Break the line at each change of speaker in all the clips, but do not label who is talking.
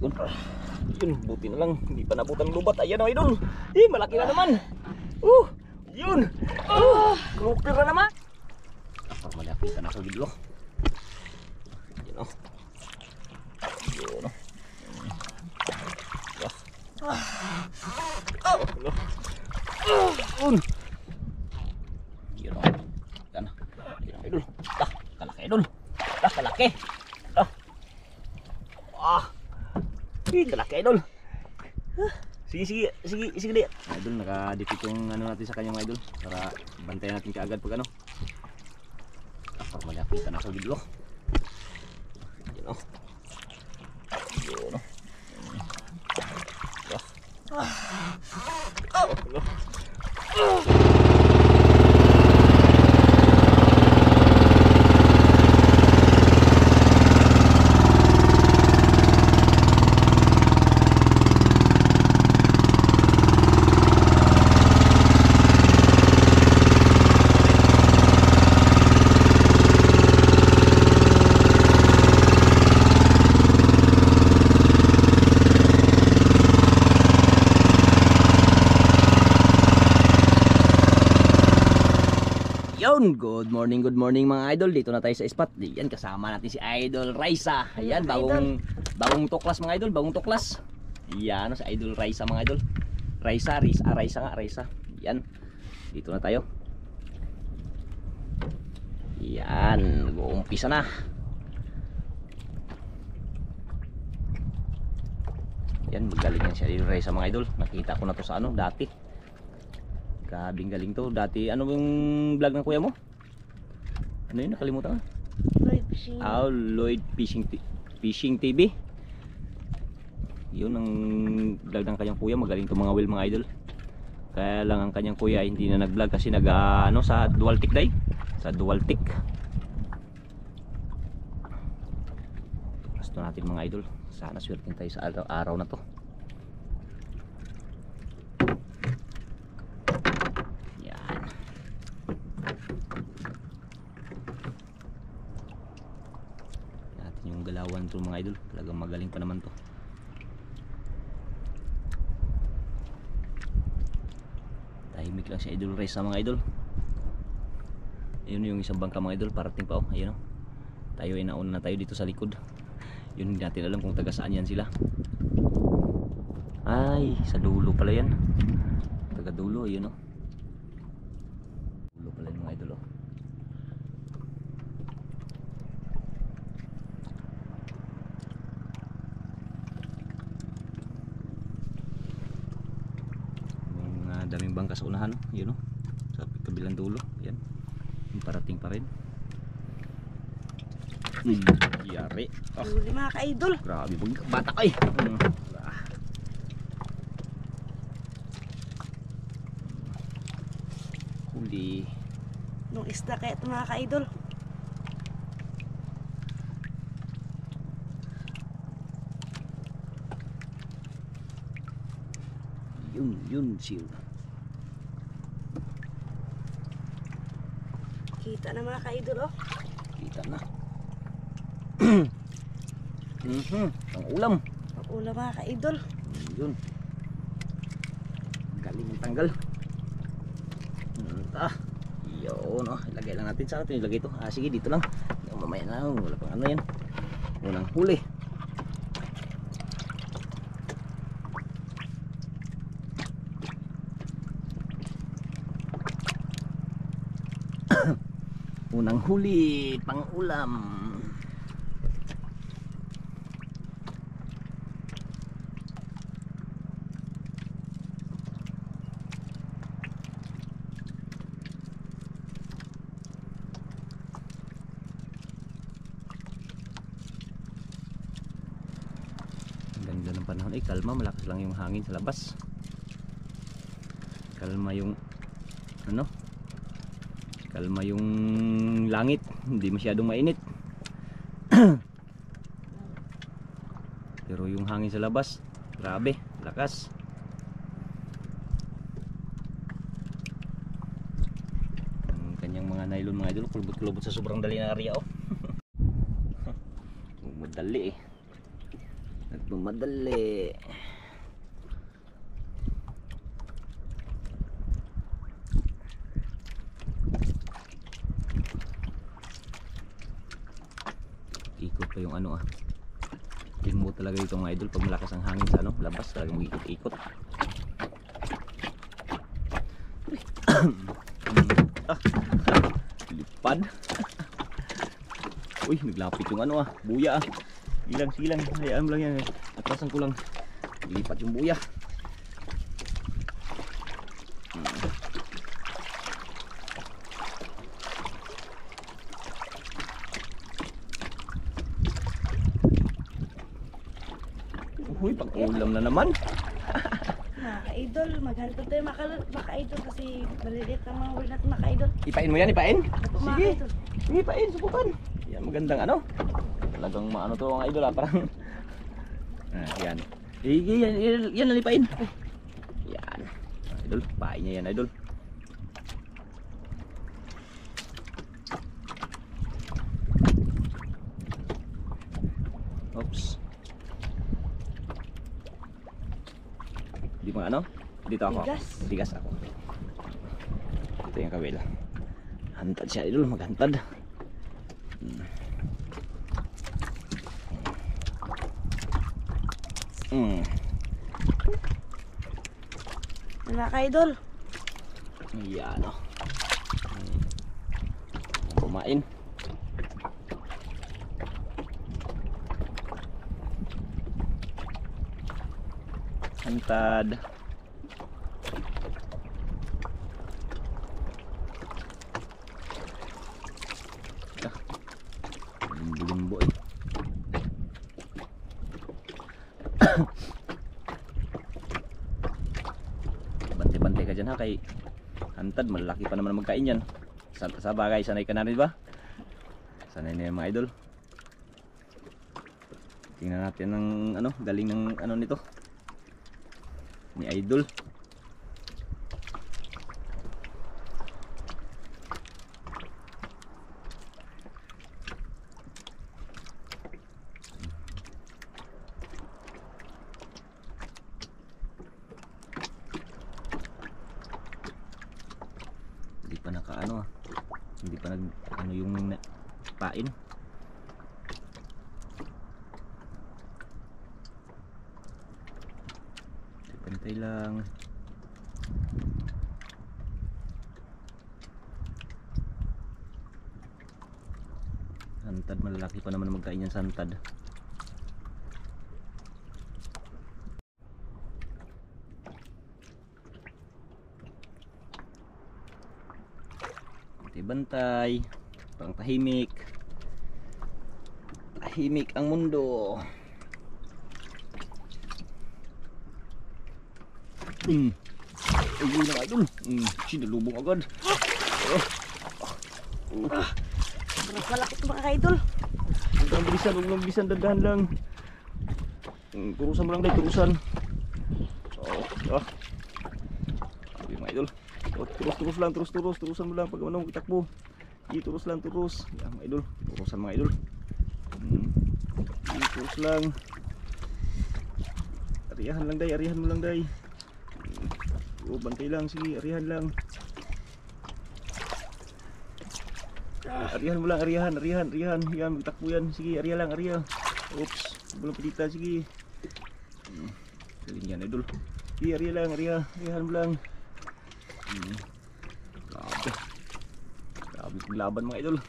Yun. Yun, buti na lang. Hindi pa nabutan lubat. Ayan o, idol. Eh, malaki na naman. Yun. Grouper na naman. Para malaki ka na sa bidlo. Yun o. Yun o. Yun. Yun o. Yan. Yun idol. Kalaki idol. Kalaki. Kalaki idol. Sige di. Idol, nakadikit yung ano natin sa kanyang idol para bantayan natin kaagad pag ano. Para malaki ka na sa bidlo. Yun o. Yun o. Good morning mga idol. Dito na tayo sa spot. Yan, kasama natin si Idol Raisa. Ayan, bagong tuklas mga idol, bagong tuklas. Yan, si Idol Raisa mga idol. Raisa. Yan. Dito na tayo. Yan, mag-uumpisa na. Yan, magaling yan si Idol Raisa mga idol. Nakita ko na to sa ano, dati. Grabing galing to. Dati, ano yung vlog ng kuya mo? Ano yun? Nakalimutan ka?
Lloyd Fishing.
Lloyd Fishing TV. Yun ang vlog ng kanyang kuya. Magaling to mga whale mga idol. Kaya lang ang kanyang kuya hindi na nag-vlog kasi ano, sa dual tick day. Sa dual tick. Gusto natin mga idol. Sana swerte tayo sa araw na to. Galawan to mga idol, talagang magaling pa naman to. Tahimik lang si Idol Raisa mga idol. Ayun yung isang bangka mga idol, parating pa oh. Ayun oh. Tayo ay nauna na tayo dito sa likod. Yun, hindi natin alam kung taga saan yan sila. Ay, sa dulo pala yan. Taga dulo, ayun oh. Dulo pala yung mga idol oh. Daming bangka sa unahan, yun o, sa kabilang dulo, yan, yung parating pa rin. Yari.
Huli mga ka-idol.
Grabe, bata ka eh. Huli.
Nung isda kaya ito mga ka-idol.
Yun, siya.
Kita na mga ka-idol oh.
Kita na. Ang ulam.
Ang ulam mga ka-idol.
Yun. Galing ang tanggal. Yun oh. Ilagay lang natin. Saan natin ilagay ito? Sige, dito lang. Mamaya na. Wala pang ano yan. Unang huli. Unang huli, pang ulam. Ganda ng panahon. Kalma, malakas lang yung hangin sa labas. Kalma yung ano? Kalma yung langit, hindi masyadong mainit. Pero yung hangin sa labas, grabe, lakas. Ang kanyang mga nylon mga idol, kulbot-kulbot sa sobrang dali na area oh. Madali eh. Bumadali. Ikot pa yung ano ah. Tingmo talaga dito mga idol pag malakas ang hangin sa ano, labas talagang ikot-ikot. Ah, lipad. Uy, naglapit yung ano ah, buya ah. Silang, hayaan mo lang yan. Atrasan ko lang. Lipat yung buya. Uy, pang-ulam na naman.
Mga ka-idol, maghantod tayo mga ka-idol kasi malilit ng mga huli natin mga ka-idol.
Ipain mo yan, ipain.
Ito, mga
Sige.
ka-idol.
Sige, ipain, subukan. Yan, magandang ano. Talagang maano to mga idol ah, parang yan. Sige, yan nalipain. Yan. Idol, pain niya yan idol. Oops. Di mo ano? Dito ako.
Bigas.
Bigas ako. Ito yung kawila. Hantad siya idol, maghantad.
Mga ka-idol.
Yan o. Kumain. Hantad. Limbo-limbo eh. Bante-bante ka dyan ha kay hantad, malaki pa naman magkain yan. Sa bagay, sanay ka na rin ba? Sanay na yan mga idol. Tingnan natin ng ano, galing ng ano nito ni idol. Hindi pa nakaano ah. Hindi pa nag ano yung pain. Pantay lang. Santad, malalaki pa naman magkain yan santad. Bantay, parang tahimik. Tahimik ang mundo. Uy na idol. Sinalubong agad.
Sobrang malaki ito mga ka-idol.
Huwag lang bilisan, dandahan lang. Turusan mo lang dahil, turusan. Uy mga idol. Turus lang, turusan mo lang pag manong itakbo. Turus lang, turus. Yan mga idol, turusan mga idol. Turus lang. Ariyahan lang day, ariyahan mo lang day. Bantay lang, sige, ariyahan lang. Ariyahan mo lang, ariyahan. Yan, magtakbo yan. Sige, ariya lang, ariya. Oops, walang pitita, sige. Galing yan idol. Sige, ariya lang, ariyahan mo lang. Grabe laban mga idol.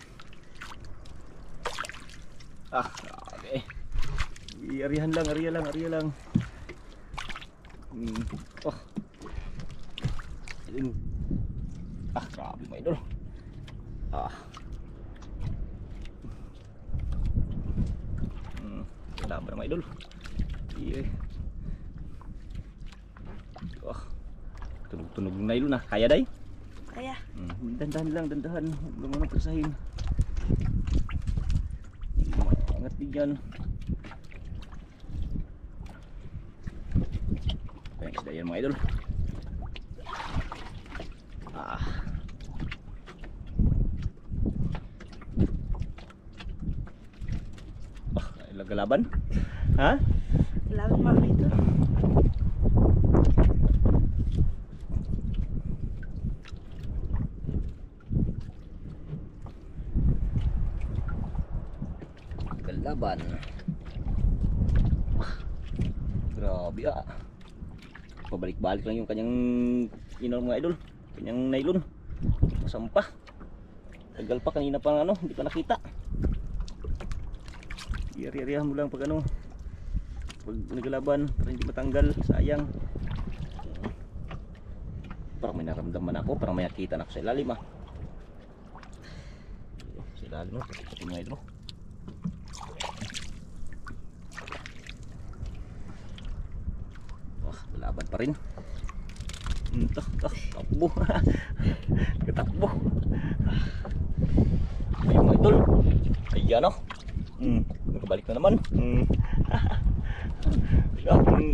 Grabe. Ariyahan lang, ariya lang. Grabe mga idol. Laban mga idol. Tunog na idol na. Kaya day?
Kaya.
Dandahan lang, dandahan. Huwag lang mga persahin. Angat din yan. Kaya isda yan mga idol.
Laban
Lagalaban? Ha?
Laban mga idol.
Laban. Grabe ah. Pabalik-balik lang yung kanyang mga idol. Kanyang nylon. Masampa. Tagal pa kanina pa ano, hindi pa nakita. Iyari-arihan mo lang pag ano. Pag naglalaban para hindi matanggal, sayang. Parang may naramdaman ako, parang may nakita na ako sa ilalim ah. Sa ilalim no, pati mga idol. Laban pa rin. Takbo. Katakbo. Ayun mga idol. Ayan o. Nakabalik na naman.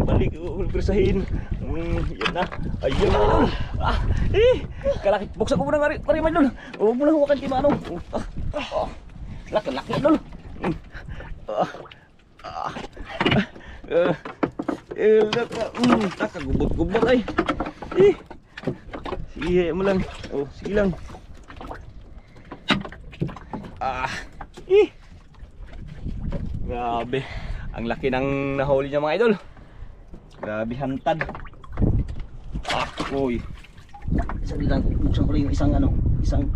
Balik. Ulpresahin. Yan na. Ayan mga idol. Kalaki. Buksan ko muna mga idol. Huwag mo na huwakan kay Manong. Laki idol. Gubot-gubot ay. Sige mo lang. Oh, sige lang. Grabe. Ang laki ng nahuli niya mga idol. Grabe hantad. Uy. Sabi lang, buksan ko lang yung isang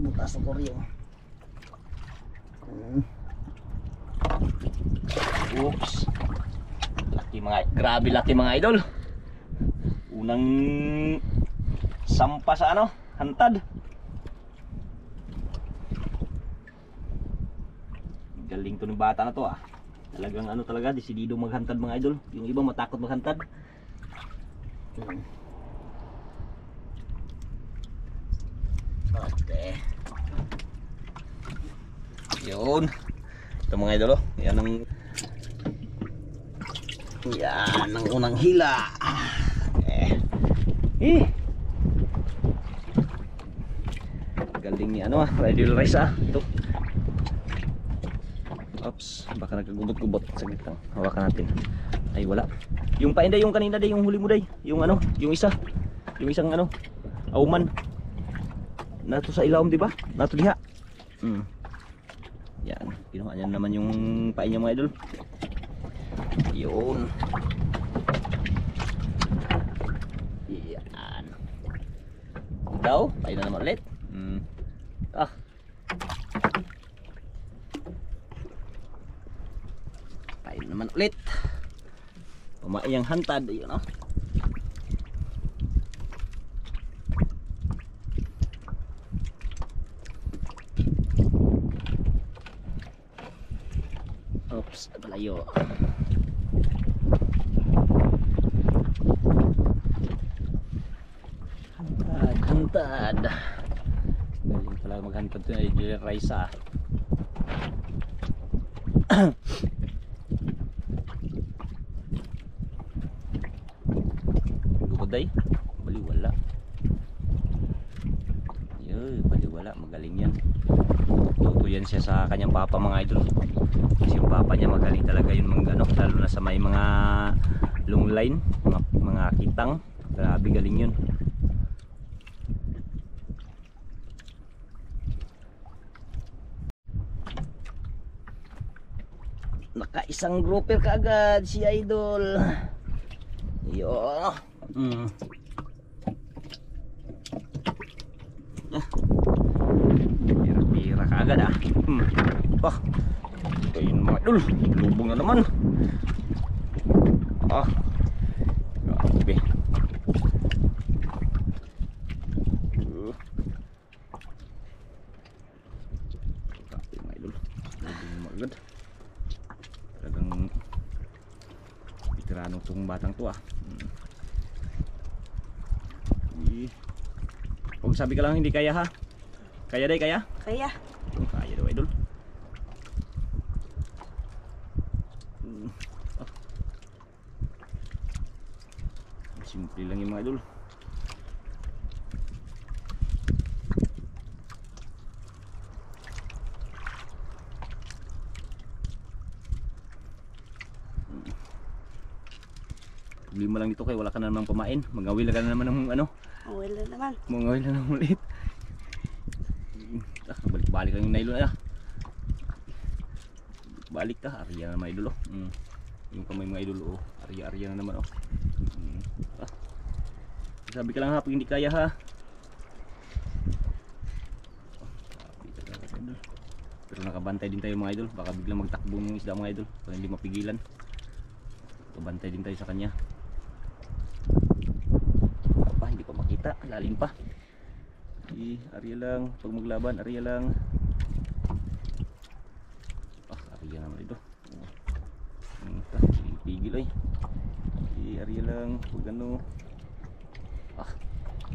butas ng koryo. Oops. Grabe laki mga idol. Unang sampa sa hantad. Galing to ng bata na to ah. Talagang talaga, desidido maghantad mga idol. Yung iba matakot maghantad. Okay. Yun. Ito mga idol oh. Yan ang unang hila. Galing ni Idol Rice ah. Ito. Oops, baka nagkagubot-gubot. Saglit lang. Hawakan natin. Ay wala. Yung painday yung kanina day, yung huli mo day. Yung yung isa. Yung isang auman. Nato sa ilawom di ba? Nato diha. Yan, kinuha niya naman yung pain niya mga idol. Yun. Yan. Daw, pain na naman ulit. Pain naman ulit. Pumaiyang hantad, yun oh. Oops, palayo. Hantad. Galing pala maghantad ito ay Idol Rice ah. Gugoday, baliwala. Yun, baliwala, magaling yan. Tuto yan siya sa kanyang papa mga idol. Kasi yung papa niya magaling talaga yun lalo na sa may mga long line, mga kitang. Grabe galing yun. Nakaisang grouper kaagad si Idol. Yo. Pira-pira kaagad ah. Bah. Ayun mga idol, lubong na naman. Grabe. Grabe mga idol. Lubong na agad. Talagang veterano tong batang to ah. Huwag sabi ka lang hindi kaya ha. Kaya day, kaya?
Kaya.
Kaya daw idol. Simple lang yung mga idol. Problema lang dito kay wala ka na namang pamain. Magawil ka na naman ng ano.
Ang wala naman.
Magawil na ng ulit. Balik-balik lang yung nylon. Balik ka. Arya na mga idol. Yung kamay mga idol. Arya-arya na naman. Sabi ka lang ha pag hindi kaya ha. Pero nakabantay din tayo mga idol. Baka biglang magtakbo yung isda mga idol. Para hindi mapigilan. Nakabantay din tayo sa kanya. Hindi pa makita. Lalim pa. Arya lang. Pag maglaban, arya lang. Arya naman ito. Pigil ay. Arya lang. Pag ano.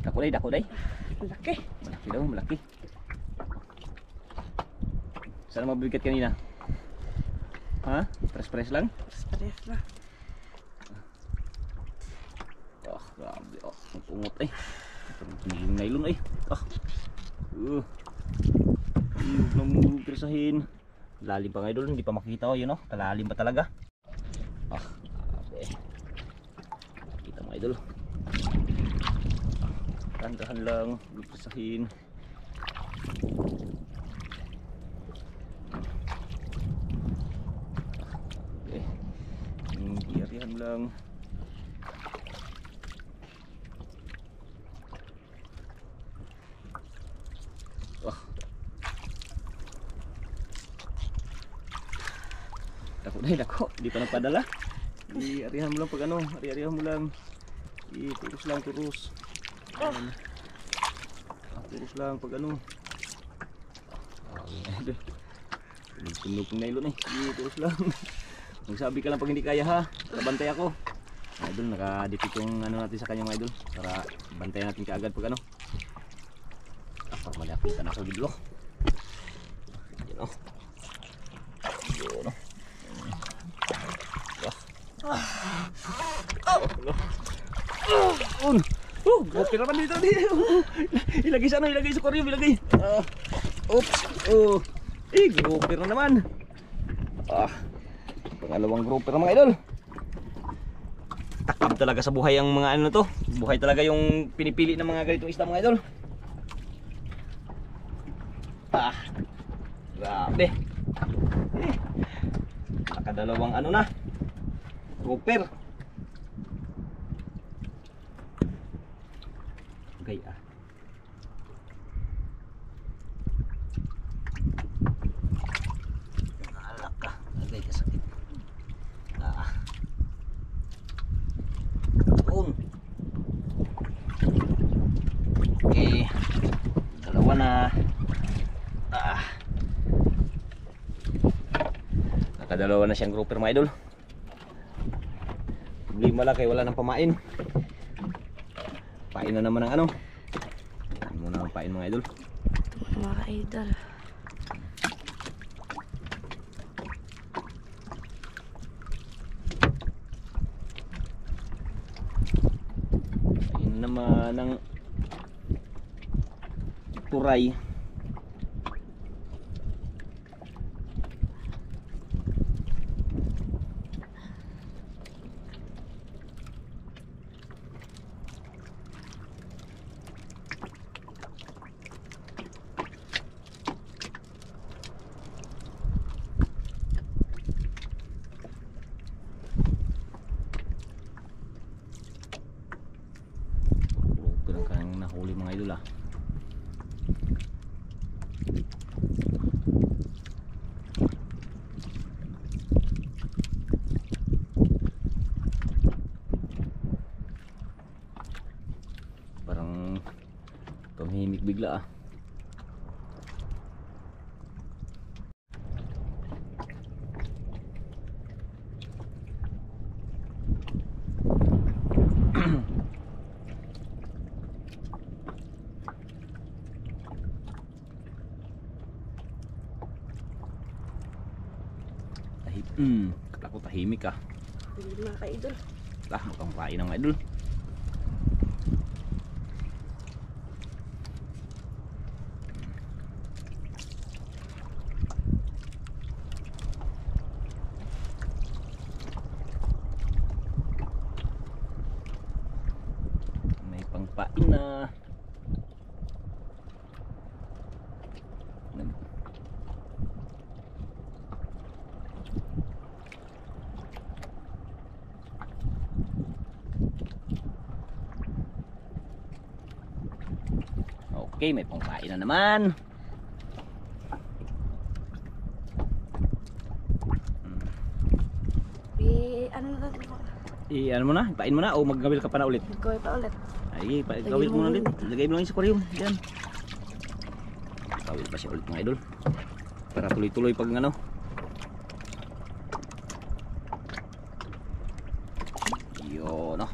Dako day.
Malaki.
Malaki daw, malaki. Sana mabigat kanina? Ha? Press lang?
Stress na.
Grabe. Ang ungot ay. Yung nylon ay. Huwag na mo presahin. Lalim pa nga idol, hindi pa makikita ko yun o. Kalalim pa talaga. Grabe. Kita mo idol. Tandahan lang, huwag presahin. Hiyarihan lang. Dako, hindi pa nagpadala. Arihan mo lang pag ano, arihan mo lang. Turus lang, turus. Turus lang pag ano. Tunog ng nylon eh. Turus lang. Magsabi ka lang pag hindi kaya ha. Bantay ako. Idol, nakadikit yung ano natin sa kanyang idol. Para bantayan natin kaagad pag ano. Malapitan ako dito. Yan o. Yan o. Okay naman dito. Ilagay sa ano, ilagay sa aquarium, ilagay. Oops. Grouper na naman. Pangalawang grouper na mga idol. Takab talaga sa buhay ang mga ano to. Buhay talaga yung pinipili ng mga ganitong isda mga idol. Grabe. Nakadalawang ano na. Grouper. Gaya. Alak ka. Agay ka sakit. Doon. Okay. Dalawa na. Nakadalawa na siyang grouper mga idol. Problema lang kay wala nang pamain. Pain na naman ang ano. Ano muna ang pain mga idol.
Ito mga idol.
Pain naman ang turay. Nahuli mga idol parang tumihimik bigla Kala ko tahimik
Hindi mga idol.
Mukhang pain ng mga idol. pain na. Okay, may pangpain na naman.
Ano na natin?
Ano mo na? Ipain mo na o maggawil ka pa na ulit?
Gawin pa ulit.
Ay, gawil mo na ulit. Lagay mo lang yung aquarium. Diyan. Gawil pa siya ulit mga idol. Para tuloy-tuloy pag ano. Yun, no?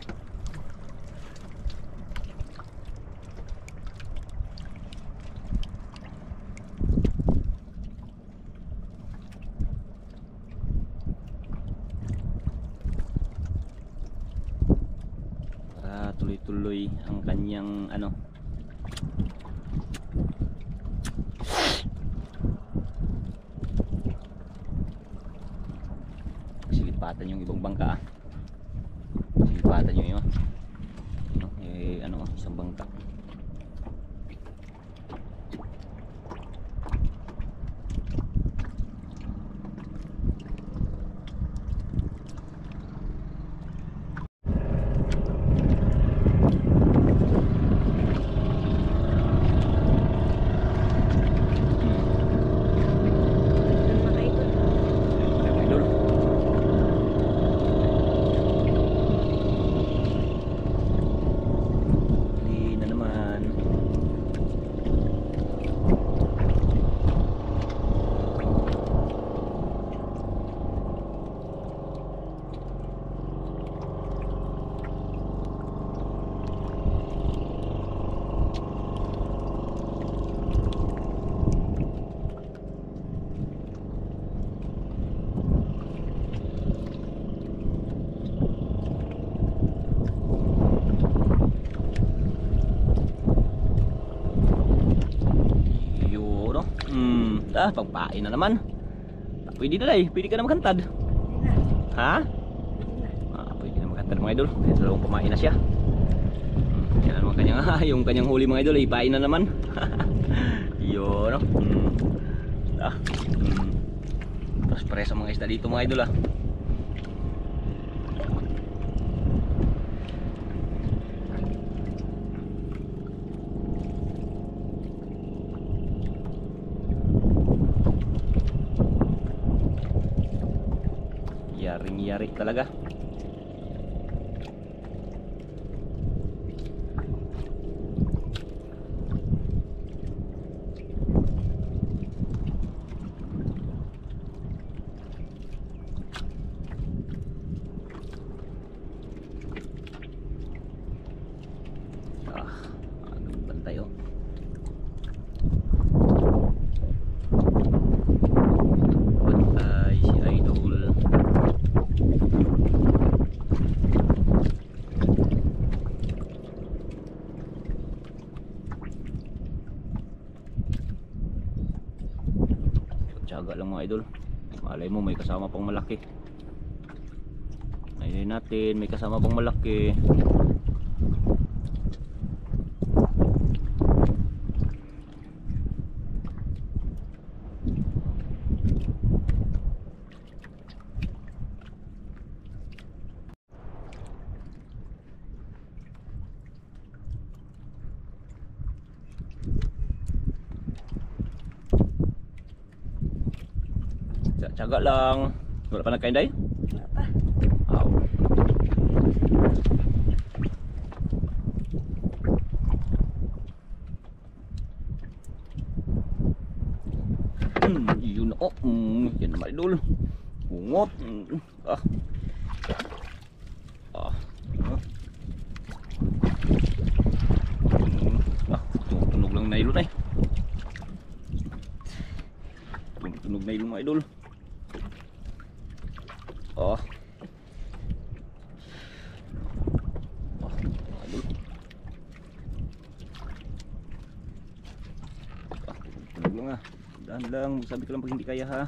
Tuloy-tuloy ang kanyang ano. Silipatan yung ibang bangka. Silipatan yung yun. Ano, isang bangka. Pagpain na naman. Pwede na dahil, pwede ka na magkantad. Ha? Pwede na magkantad mga idol. Dalawang pamain na siya. Yan naman kanyang, yung kanyang huli mga idol, ipain na naman. Yun, no? Tapos pares sa mga isda dito mga idol, Yaring-yari talaga. Anong bantay oh. Bantay si Idol. Tiyaga lang mga idol. Malay mo may kasama pang malaki. Ayun natin, may kasama pang malaki. Tiyaga lang. Wala pa nagkain day?
Wala pa.
Aw. Yun na. Yan naman idol. Bungot. Tunog lang na ilon eh. Tunog na ilon mga idol. Idol. Tunog lang ah. Dahan lang, sabi ko lang pag hindi kaya ha.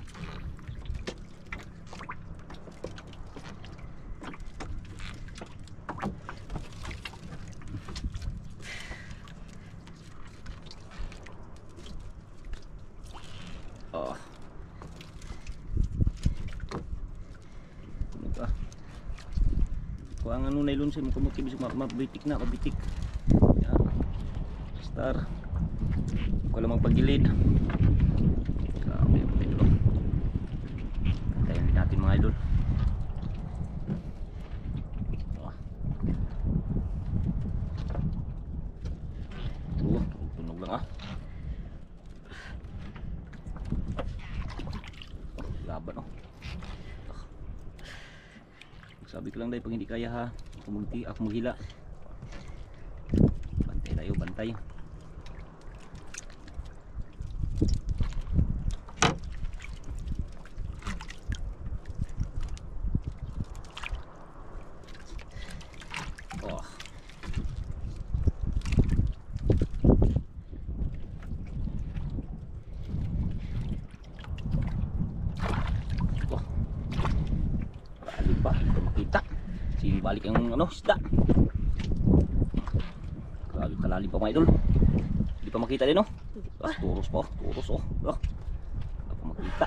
Kuha nga nung nylon siya, mukamuti bisig mabitik na, mabitik. Yan. Star. Huwag lang magpagilid. Grabe mga idol. Pantayin din natin mga idol. Tunog lang ah. Laban oh. Sabi ko lang dahil pag hindi kaya ha, ako maghila. Bantay tayo, bantay. Oh. Oh. Lalim pa, hindi ko makita. Sino balik ang ano, isda. Grabe kalalim pa mga idol. Hindi pa makita din oh. Turos pa oh, turos oh. Hindi pa makita.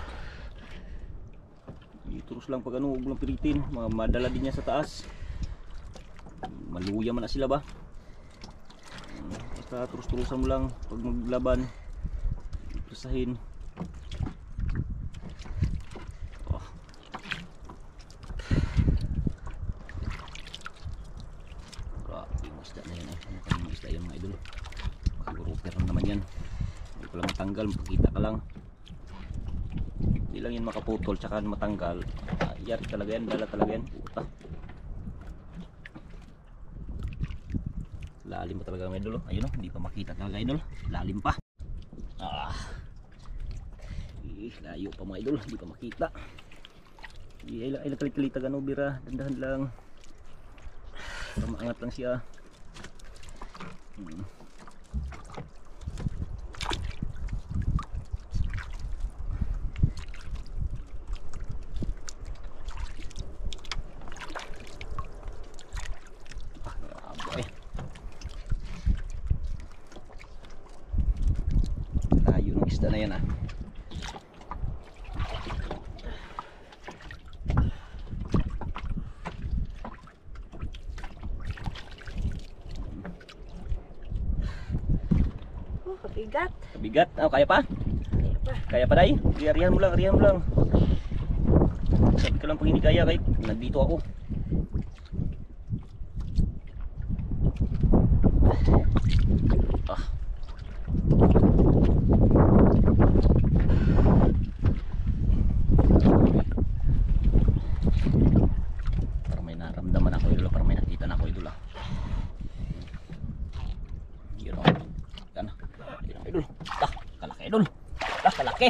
Turos lang pag ano, huwag lang pilitin. Madala din niya sa taas. Maluya man na sila ba. Basta turus-turusan mo lang pag maglaban. Prusahin. Oh. Grabe yung isda na yan eh. Ano ka yung isda yan mga idol. Makagruper naman yan. Hindi ko lang matanggal, makikita ka lang. Hindi lang yan makaputol tsaka matanggal. Yari talaga yan, dala talaga yan. Puta. Lalim pa talaga mga idol. Ayun oh, hindi pa makita talaga idol. Lalim pa. Layo pa mga idol, hindi pa makita. Ay kalit-kalit ano bira, dandahan lang. Para maangat lang siya. Layo ng isda na yan ah.
Bigat.
Bigat? Oh, kaya pa?
Kaya pa.
Kaya pa dai? Riyan mo lang, riyan mo lang. Sabi ko lang pag hindi kaya kahit nandito ako. Parang may naramdaman ako idol, parang may nakita na ako idol ah. Yun o. Yan. Yun idol. Kalaki idol. Kalaki.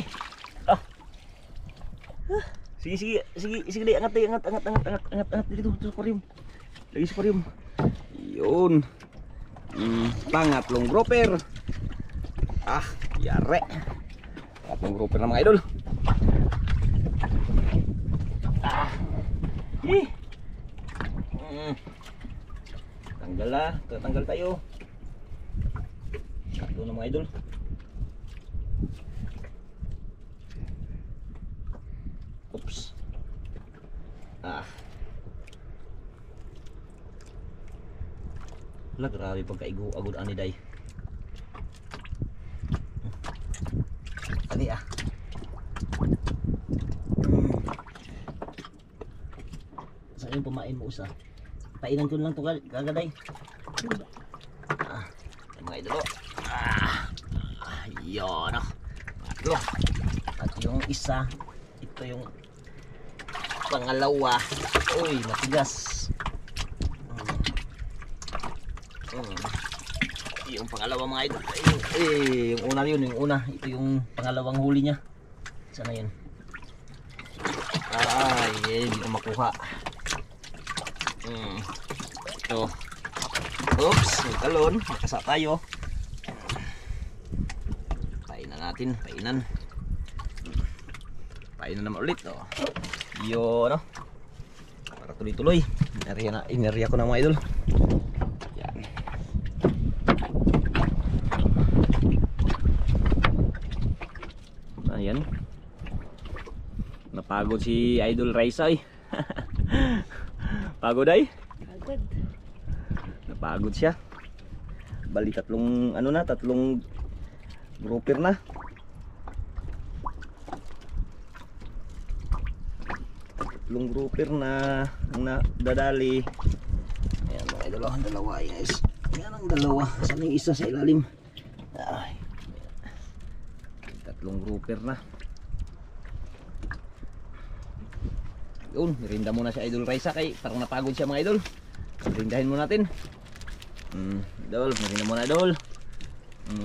Sige dai, angat dito sa aquarium. Lagi sa aquarium. Yun. Pangatlong grouper. Yare. Pangatlong grouper na mga idol. Tanggal tayo. Tatlo na mga idol. Oops. Wala, grabe pagkaigo-agod ani day. Ali Saan yung pumain mo usa? Painan ko lang to kagaday. Mga idol. Yun tatlo. At yung isa, ito yung pangalawa. Uy, matigas. Yung pangalawa mga idol. Yung una yun, yung una. Ito yung pangalawang huli niya. Sana yun. Hindi ko makuha. Ito. Oops, nagkalon. Nakasa tayo. Painan natin, painan. Painan naman ulit. Yun, para tuloy-tuloy. Ineriya ko na mga idol. Yan. Ayan. Napagod si Idol Raisa eh. Pagod ay?
Pagod.
Napagod siya. Bali tatlong tatlong grouper na. Tatlong grouper na ang nadadali. Ayan mga idol, ang dalawa guys. Ayan ang dalawa. Saan yung isa sa ilalim? Ay. Tatlong grouper na. Yun, mirinda muna si Idol Raisa kay parang napagod siya mga idol. Mirindahin muna natin. Idol, mirinda muna idol.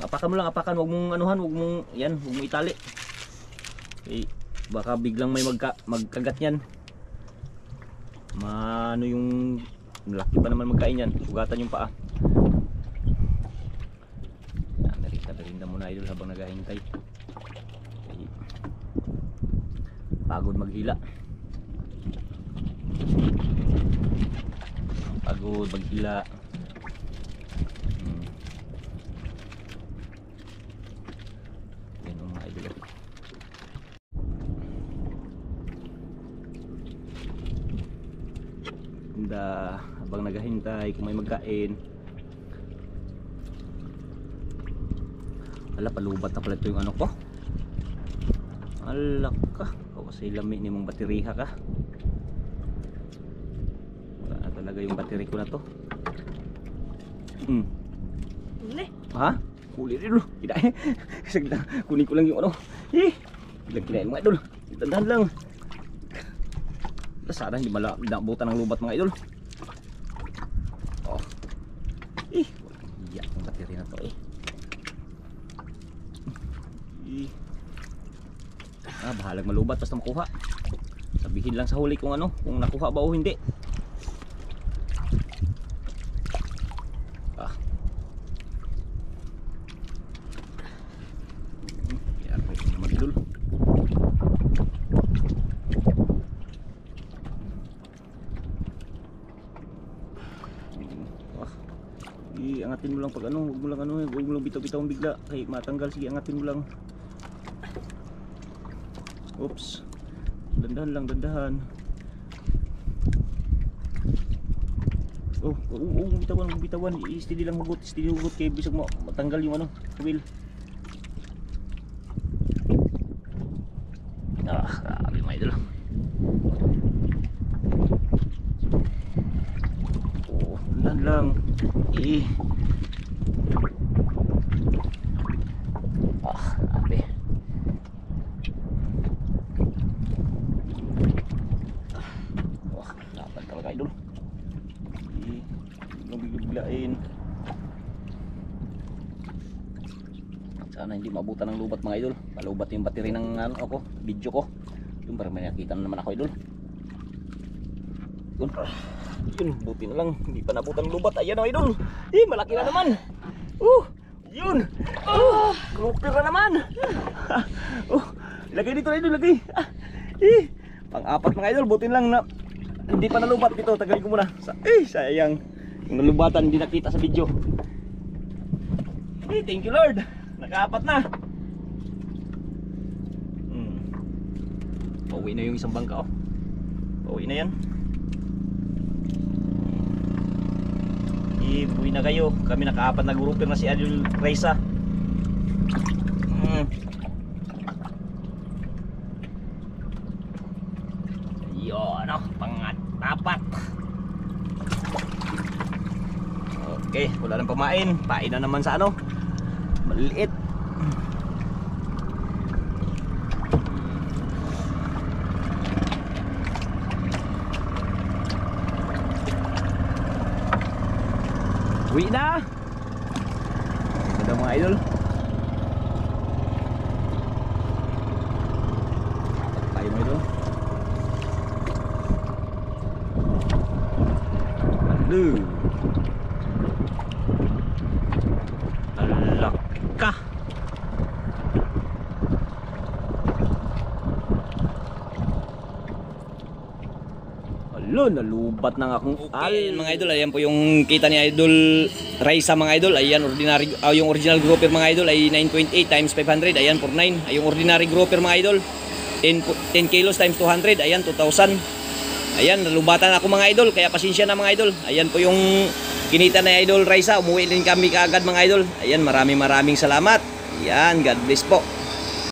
Apakan mo lang, apakan, wag mong anuhan, wag mong itali. Okay, baka biglang may magkagat yan. Ano yung laki pa naman magkain yan, sugatan yung paa. Yan, mirinda muna idol habang naghahintay. Okay. Pagod maghila. Pagod maghila. Yan ang mga idol. Habang naghahintay kung may magkain. Ala, palubat na pala ito yung ano ko. Alak ka. Kasi lami ni mong bateriha ka. Wala na talaga yung battery ko na to.
Uli.
Ha? Huli rin dulu. Tidak eh. Kunin ko lang yung ano. Lagkinain mga idol. Itandahan lang. Sana hindi malabutan ng lubat mga idol. Oh. Iyak ang battery na to bahalag malubat basta makuha. Sabihin lang sa huli kung kung nakuha ba o hindi. Kaya pwede naman idol. Angatin mo lang pag huwag mo lang bitaw-bitaw bigla kay matanggal. Sige, angatin mo lang. Oops. Dandahan lang, dandahan. Bitawan. I-steady lang hugot, kay bisag mo matanggal yung wheel. Grabe mga idol. Dandahan lang. Grabe. Dapat talaga idol. Biglain. Sana hindi mabutan ng lubat mga idol. Malubat yung battery ng video ko. Yung para may nakita na naman ako idol. Yun, buti na lang hindi pa nabutan ng lubat. Ayan o idol. Malaki na naman. Yun. Grouper na naman. Lagay dito idol, lagay. Pang-apat mga idol, buti lang na hindi pa nalubat dito. Tagalin ko muna. Sayang. Yung nalubatan hindi nakita sa video. Thank you Lord. Nakaapat na. Pauwi na yung isang bangka Pauwi na yan. Uwi na kayo. Kami nakaapat na grouper na si Idol Raisa. Yun pang-apat. Okay, wala nang pamain. Pain na naman sa maliliit. Uwi na. Ito mga idol. Tayo mo ito. Alaka. Nalubat na nga akong mga idol. Ayan po yung kita ni Idol Raisa mga idol. Ayan, yung original grouper mga idol ay 9.8 times 500. Ayan, 49. Ay, yung ordinary grouper mga idol 10 kilos times 200. Ayan, 2,000. Ayan, nalubatan ako mga idol, kaya pasensya na mga idol. Ayan po yung kinita na Idol Raisa. Umuwi din kami kaagad mga idol. Ayan, maraming salamat. Ayan, God bless po.